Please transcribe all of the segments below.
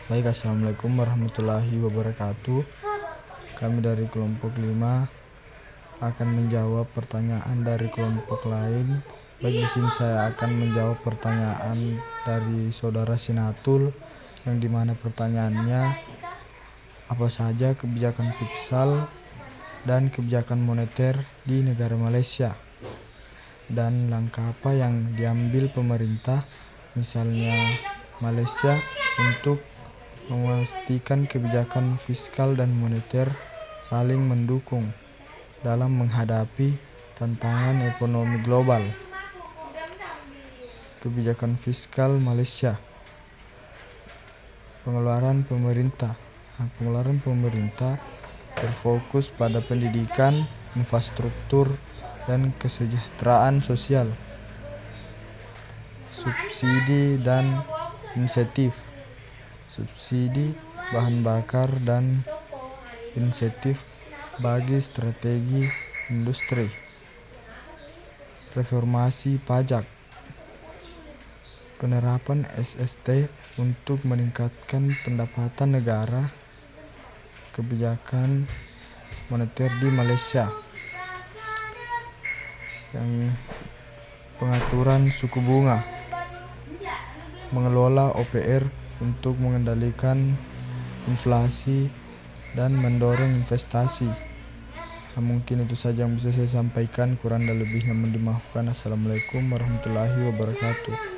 Baik, Assalamualaikum warahmatullahi wabarakatuh. Kami dari kelompok 5 akan menjawab pertanyaan dari kelompok lain. Baik, di sini saya akan menjawab pertanyaan dari saudara Sinatul, yang dimana pertanyaannya, apa saja kebijakan fiskal dan kebijakan moneter di negara Malaysia, dan langkah apa yang diambil pemerintah, misalnya Malaysia, untuk memastikan kebijakan fiskal dan moneter saling mendukung dalam menghadapi tantangan ekonomi global. Kebijakan fiskal Malaysia. Pengeluaran pemerintah berfokus pada pendidikan, infrastruktur, dan kesejahteraan sosial. Subsidi dan insentif. Subsidi bahan bakar dan insentif bagi strategi industri. Reformasi pajak. Penerapan SST untuk meningkatkan pendapatan negara. Kebijakan moneter di Malaysia. Yang pengaturan suku bunga. Mengelola OPR untuk mengendalikan inflasi dan mendorong investasi. Mungkin itu saja yang bisa saya sampaikan, kurang dan lebihnya mohon dimaafkan. Assalamualaikum warahmatullahi wabarakatuh.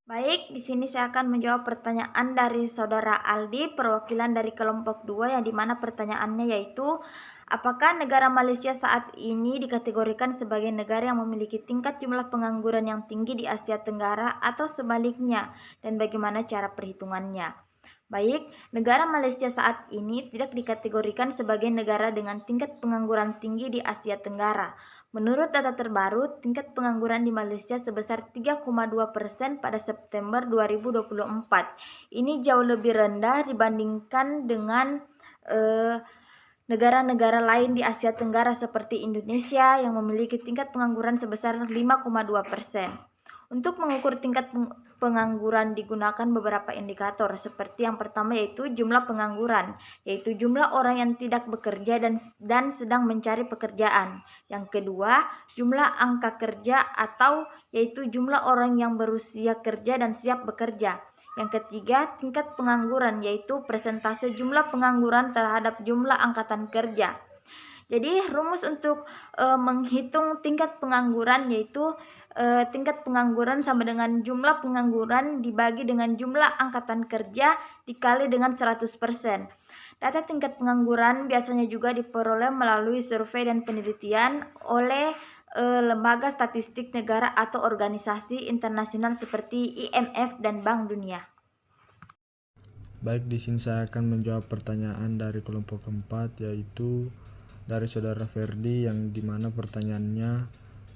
Baik, di sini saya akan menjawab pertanyaan dari saudara Aldi, perwakilan dari kelompok 2, yang dimana pertanyaannya yaitu, apakah negara Malaysia saat ini dikategorikan sebagai negara yang memiliki tingkat jumlah pengangguran yang tinggi di Asia Tenggara atau sebaliknya, dan bagaimana cara perhitungannya? Baik, negara Malaysia saat ini tidak dikategorikan sebagai negara dengan tingkat pengangguran tinggi di Asia Tenggara. Menurut data terbaru, tingkat pengangguran di Malaysia sebesar 3,2% pada September 2024. Ini jauh lebih rendah dibandingkan dengan negara-negara lain di Asia Tenggara seperti Indonesia yang memiliki tingkat pengangguran sebesar 5,2%. Untuk mengukur tingkat pengangguran digunakan beberapa indikator, seperti yang pertama yaitu jumlah pengangguran, yaitu jumlah orang yang tidak bekerja dan sedang mencari pekerjaan. Yang kedua, jumlah angka kerja atau yaitu jumlah orang yang berusia kerja dan siap bekerja. Yang ketiga, tingkat pengangguran, yaitu persentase jumlah pengangguran terhadap jumlah angkatan kerja. Jadi rumus untuk menghitung tingkat pengangguran yaitu tingkat pengangguran sama dengan jumlah pengangguran dibagi dengan jumlah angkatan kerja dikali dengan 100%. Data tingkat pengangguran biasanya juga diperoleh melalui survei dan penelitian oleh lembaga statistik negara atau organisasi internasional seperti IMF dan Bank Dunia. Baik, di sini saya akan menjawab pertanyaan dari kelompok keempat, yaitu dari saudara Ferdi, yang dimana pertanyaannya,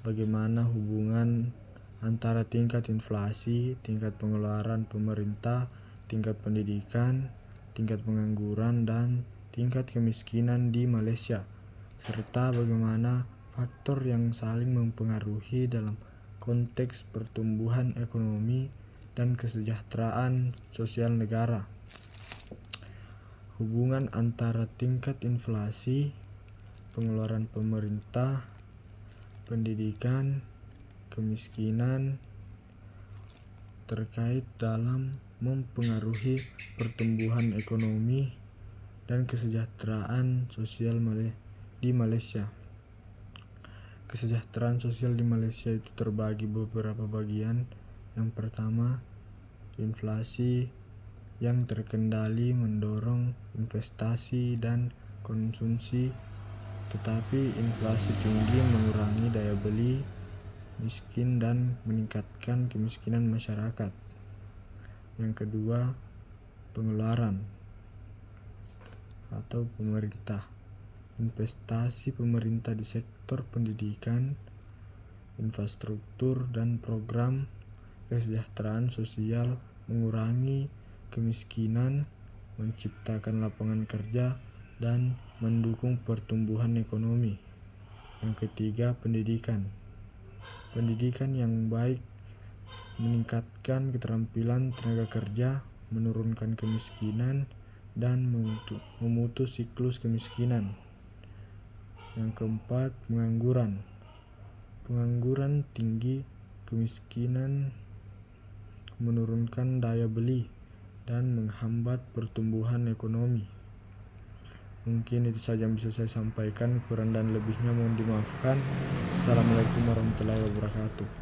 bagaimana hubungan antara tingkat inflasi, tingkat pengeluaran pemerintah, tingkat pendidikan, tingkat pengangguran, dan tingkat kemiskinan di Malaysia, serta bagaimana faktor yang saling mempengaruhi dalam konteks pertumbuhan ekonomi dan kesejahteraan sosial negara. Hubungan antara tingkat inflasi, pengeluaran pemerintah, pendidikan, kemiskinan terkait dalam mempengaruhi pertumbuhan ekonomi dan kesejahteraan sosial di Malaysia. Kesejahteraan sosial di Malaysia itu terbagi beberapa bagian. Yang pertama, inflasi yang terkendali mendorong investasi dan konsumsi, tetapi inflasi tinggi mengurangi daya beli miskin dan meningkatkan kemiskinan masyarakat. Yang kedua, pengeluaran atau pemerintah. Investasi pemerintah di sektor pendidikan, infrastruktur, dan program kesejahteraan sosial mengurangi kemiskinan, menciptakan lapangan kerja, dan mendukung pertumbuhan ekonomi. Yang ketiga, pendidikan. Pendidikan yang baik meningkatkan keterampilan tenaga kerja, menurunkan kemiskinan, dan memutus siklus kemiskinan. Yang keempat, pengangguran. Pengangguran tinggi, kemiskinan, menurunkan daya beli, dan menghambat pertumbuhan ekonomi. Mungkin itu saja yang bisa saya sampaikan, kurang dan lebihnya mohon dimaafkan. Assalamualaikum warahmatullahi wabarakatuh.